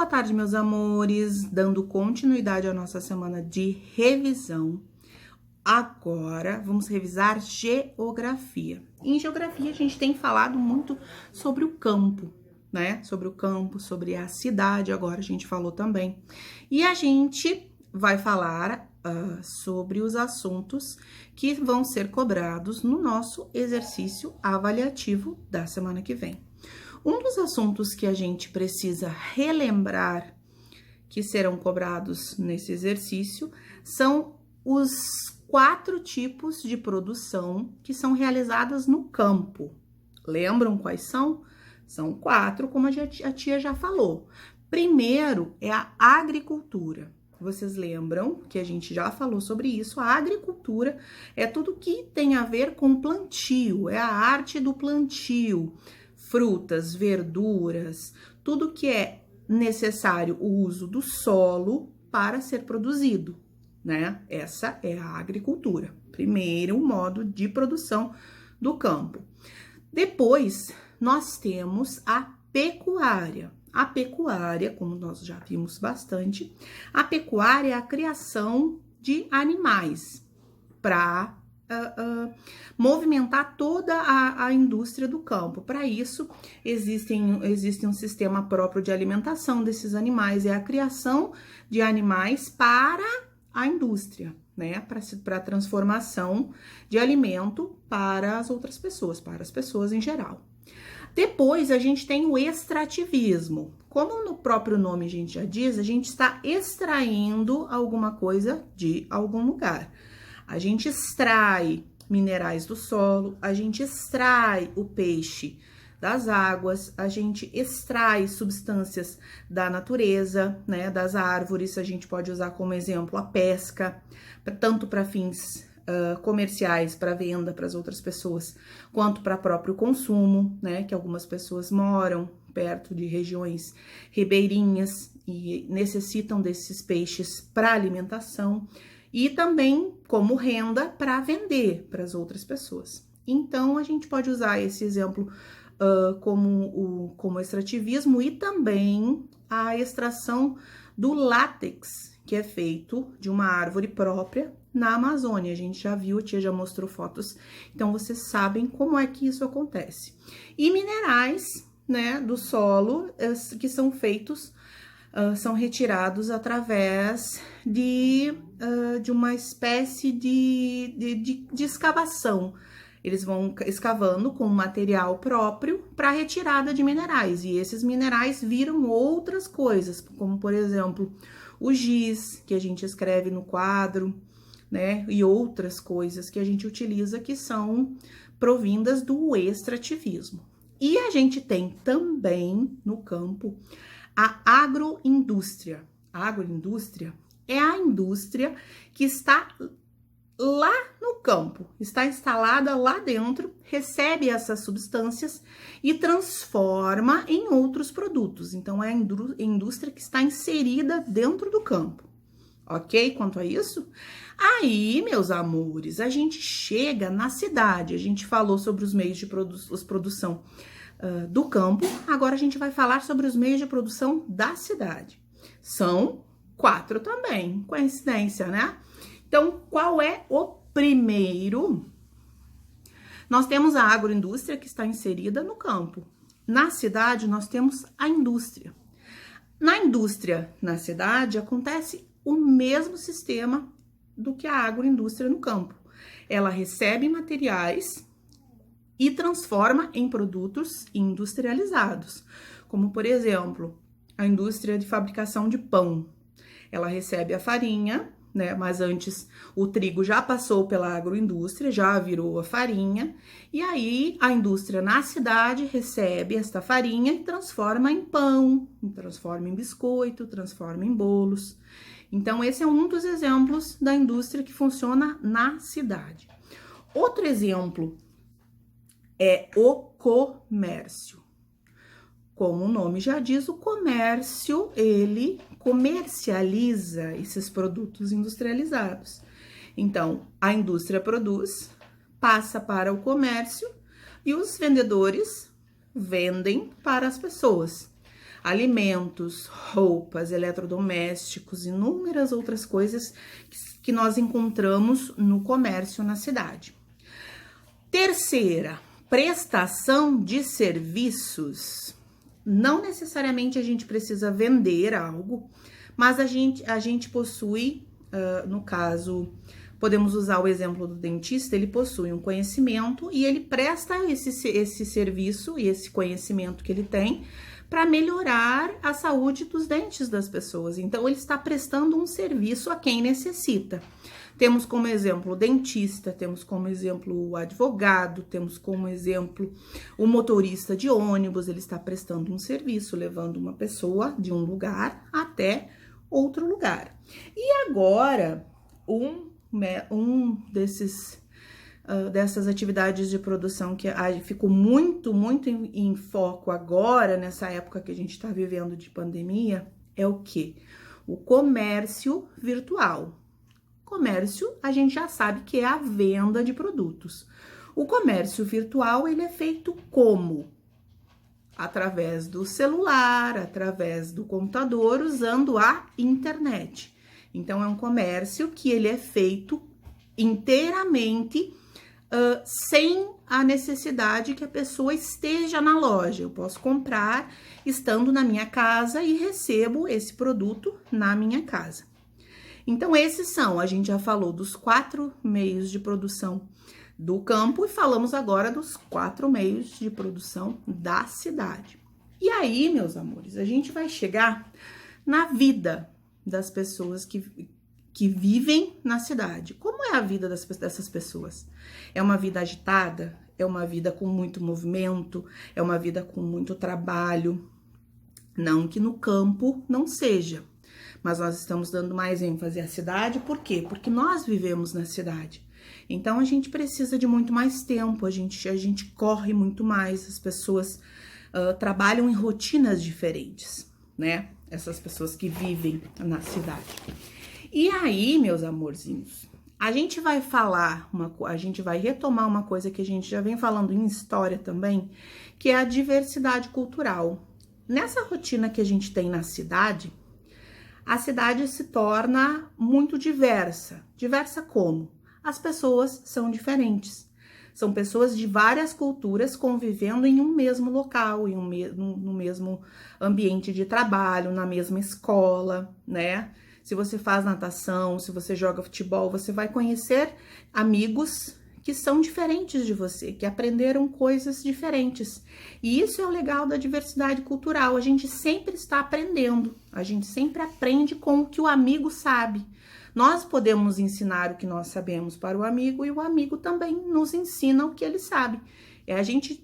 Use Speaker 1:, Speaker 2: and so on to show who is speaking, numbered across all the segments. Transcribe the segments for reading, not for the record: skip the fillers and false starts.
Speaker 1: tarde, meus amores, dando continuidade à nossa semana de revisão. Agora, vamos revisar geografia. Em geografia, a gente tem falado muito sobre o campo, né? Sobre o campo, sobre a cidade, agora a gente falou também. E a gente vai falar sobre os assuntos que vão ser cobrados no nosso exercício avaliativo da semana que vem. Um dos assuntos que a gente precisa relembrar que serão cobrados nesse exercício são os 4 tipos de produção que são realizadas no campo. Lembram quais são? São 4, como a tia já falou. Primeiro é a agricultura. Vocês lembram que a gente já falou sobre isso? A agricultura é tudo que tem a ver com plantio, é a arte do plantio. Frutas, verduras, tudo que é necessário o uso do solo para ser produzido, né? Essa é a agricultura, primeiro modo de produção do campo. Depois, nós temos a pecuária. A pecuária, como nós já vimos bastante, a pecuária é a criação de animais para movimentar toda a indústria do campo. Para isso, existe um sistema próprio de alimentação desses animais, é a criação de animais para a indústria, né? Para a transformação de alimento para as outras pessoas, para as pessoas em geral. Depois, a gente tem o extrativismo. Como no próprio nome a gente já diz, a gente está extraindo alguma coisa de algum lugar. A gente extrai minerais do solo, a gente extrai o peixe das águas, a gente extrai substâncias da natureza, né, das árvores. A gente pode usar como exemplo a pesca, tanto para fins comerciais, para venda para as outras pessoas, quanto para próprio consumo, né, que algumas pessoas moram perto de regiões ribeirinhas e necessitam desses peixes para alimentação. E também como renda para vender para as outras pessoas. Então, a gente pode usar esse exemplo como extrativismo e também a extração do látex, que é feito de uma árvore própria na Amazônia. A gente já viu, a tia já mostrou fotos, então vocês sabem como é que isso acontece. E minerais, né, do solo, que são feitos são retirados através de uma espécie de escavação. Eles vão escavando com material próprio para retirada de minerais. E esses minerais viram outras coisas, como, por exemplo, o giz, que a gente escreve no quadro, né? E outras coisas que a gente utiliza que são provindas do extrativismo. E a gente tem também no campo a agroindústria. A agroindústria é a indústria que está lá no campo, está instalada lá dentro, recebe essas substâncias e transforma em outros produtos. Então, é a indústria que está inserida dentro do campo. Ok? Quanto a isso? Aí, meus amores, a gente chega na cidade. A gente falou sobre os meios de produção do campo, agora a gente vai falar sobre os meios de produção da cidade. São 4 também, coincidência, né? Então, qual é o primeiro? Nós temos a agroindústria que está inserida no campo. Na cidade, nós temos a indústria. Na indústria, na cidade, acontece o mesmo sistema do que a agroindústria no campo. Ela recebe materiais e transforma em produtos industrializados, como, por exemplo, a indústria de fabricação de pão. Ela recebe a farinha, né? Mas antes o trigo já passou pela agroindústria, já virou a farinha, e aí a indústria na cidade recebe esta farinha e transforma em pão, transforma em biscoito, transforma em bolos. Então, esse é um dos exemplos da indústria que funciona na cidade. Outro exemplo é o comércio. Como o nome já diz, o comércio, ele comercializa esses produtos industrializados. Então, a indústria produz, passa para o comércio e os vendedores vendem para as pessoas. alimentos, roupas, eletrodomésticos, inúmeras outras coisas que nós encontramos no comércio na cidade. Terceira, prestação de serviços. Não necessariamente a gente precisa vender algo, mas a gente possui, no caso, podemos usar o exemplo do dentista, ele possui um conhecimento e ele presta esse serviço e esse conhecimento que ele tem para melhorar a saúde dos dentes das pessoas. Então, ele está prestando um serviço a quem necessita. Temos como exemplo o dentista, temos como exemplo o advogado, temos como exemplo o motorista de ônibus, ele está prestando um serviço, levando uma pessoa de um lugar até outro lugar. E agora, dessas atividades de produção que ficou muito em foco agora, nessa época que a gente está vivendo de pandemia, é o quê? O comércio virtual. Comércio, a gente já sabe que é a venda de produtos. O comércio virtual, ele é feito como? Através do celular, através do computador, usando a internet. Então, é um comércio que ele é feito inteiramente sem a necessidade que a pessoa esteja na loja. Eu posso comprar estando na minha casa e recebo esse produto na minha casa. Então, a gente já falou dos 4 meios de produção do campo e falamos agora dos 4 meios de produção da cidade. E aí, meus amores, a gente vai chegar na vida das pessoas que vivem na cidade. Como é a vida dessas pessoas? É uma vida agitada? É uma vida com muito movimento? É uma vida com muito trabalho? Não que no campo não seja, mas nós estamos dando mais ênfase à cidade, por quê? Porque nós vivemos na cidade. Então, a gente precisa de muito mais tempo, a gente corre muito mais, as pessoas trabalham em rotinas diferentes, né? Essas pessoas que vivem na cidade. E aí, meus amorzinhos, a gente vai retomar uma coisa que a gente já vem falando em história também, que é a diversidade cultural. Nessa rotina que a gente tem na cidade, a cidade se torna muito diversa. Diversa como? As pessoas são diferentes. São pessoas de várias culturas convivendo em um mesmo local, no mesmo ambiente de trabalho, na mesma escola, né? Se você faz natação, se você joga futebol, você vai conhecer amigos que são diferentes de você, que aprenderam coisas diferentes. E isso é o legal da diversidade cultural. A gente sempre está aprendendo, a gente sempre aprende com o que o amigo sabe. Nós podemos ensinar o que nós sabemos para o amigo e o amigo também nos ensina o que ele sabe. A gente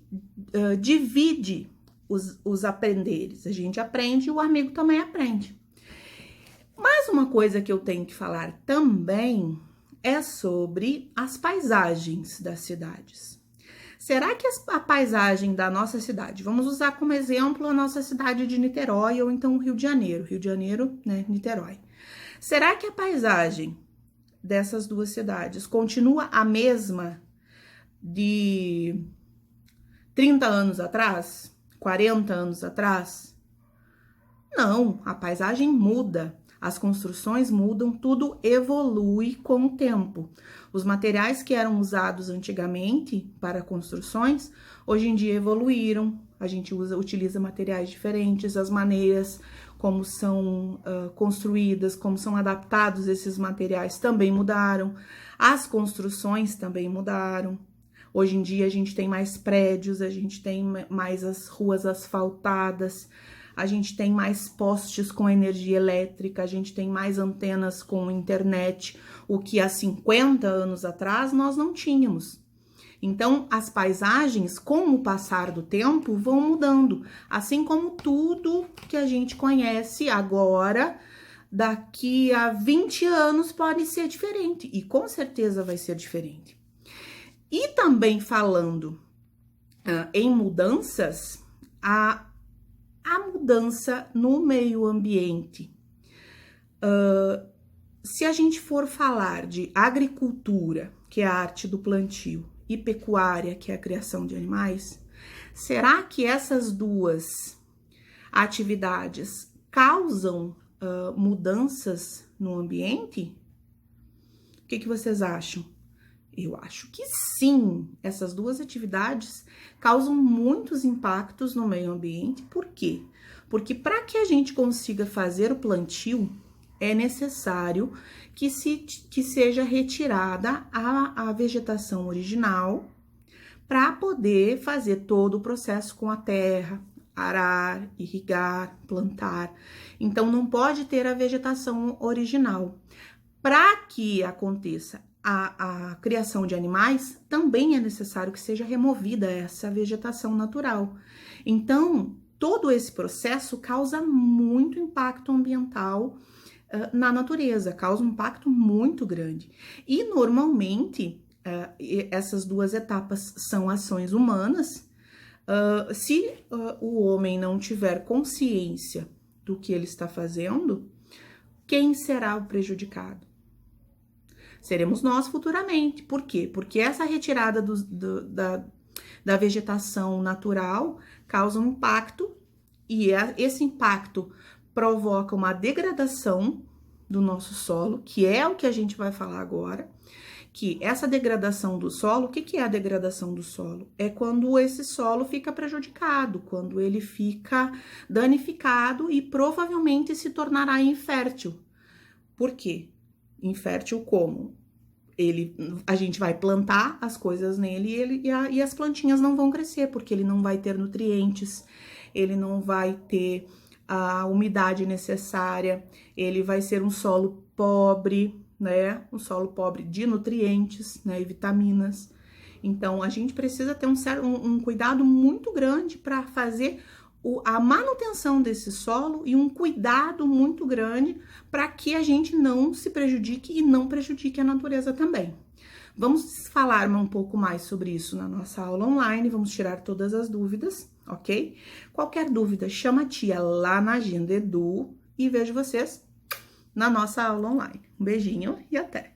Speaker 1: divide os aprenderes. A gente aprende e o amigo também aprende. Mas uma coisa que eu tenho que falar também é sobre as paisagens das cidades. Será que a paisagem da nossa cidade, vamos usar como exemplo a nossa cidade de Niterói ou então o Rio de Janeiro, né, Niterói. Será que a paisagem dessas duas cidades continua a mesma de 30 anos atrás, 40 anos atrás? Não, a paisagem muda. As construções mudam, tudo evolui com o tempo. Os materiais que eram usados antigamente para construções, hoje em dia evoluíram. A gente utiliza materiais diferentes, as maneiras como são construídas, como são adaptados esses materiais também mudaram. As construções também mudaram. Hoje em dia a gente tem mais prédios, a gente tem mais as ruas asfaltadas, a gente tem mais postes com energia elétrica, a gente tem mais antenas com internet, o que há 50 anos atrás nós não tínhamos. Então, as paisagens, com o passar do tempo, vão mudando, assim como tudo que a gente conhece agora, daqui a 20 anos pode ser diferente, e com certeza vai ser diferente. E também falando em mudanças, a mudança no meio ambiente. Se a gente for falar de agricultura, que é a arte do plantio, e pecuária, que é a criação de animais, será que essas duas atividades causam mudanças no ambiente? O que vocês acham? Eu acho que sim, essas duas atividades causam muitos impactos no meio ambiente. Por quê? Porque para que a gente consiga fazer o plantio, é necessário que seja retirada a vegetação original para poder fazer todo o processo com a terra, arar, irrigar, plantar. Então, não pode ter a vegetação original. Para que aconteça a criação de animais, também é necessário que seja removida essa vegetação natural. Então, todo esse processo causa muito impacto ambiental na natureza, causa um impacto muito grande. E, normalmente, essas duas etapas são ações humanas. Se o homem não tiver consciência do que ele está fazendo, quem será o prejudicado? Seremos nós futuramente. Por quê? Porque essa retirada da vegetação natural causa um impacto e esse impacto provoca uma degradação do nosso solo, que é o que a gente vai falar agora, que essa degradação do solo, o que é a degradação do solo? É quando esse solo fica prejudicado, quando ele fica danificado e provavelmente se tornará infértil. Por quê? Infértil como? A gente vai plantar as coisas nele e as plantinhas não vão crescer, porque ele não vai ter nutrientes, ele não vai ter a umidade necessária, ele vai ser um solo pobre, né? Um solo pobre de nutrientes, né? E vitaminas. Então, a gente precisa ter um cuidado muito grande para fazer a manutenção desse solo e um cuidado muito grande para que a gente não se prejudique e não prejudique a natureza também. Vamos falar um pouco mais sobre isso na nossa aula online, vamos tirar todas as dúvidas, ok? Qualquer dúvida, chama a tia lá na Agenda Edu e vejo vocês na nossa aula online. Um beijinho e até!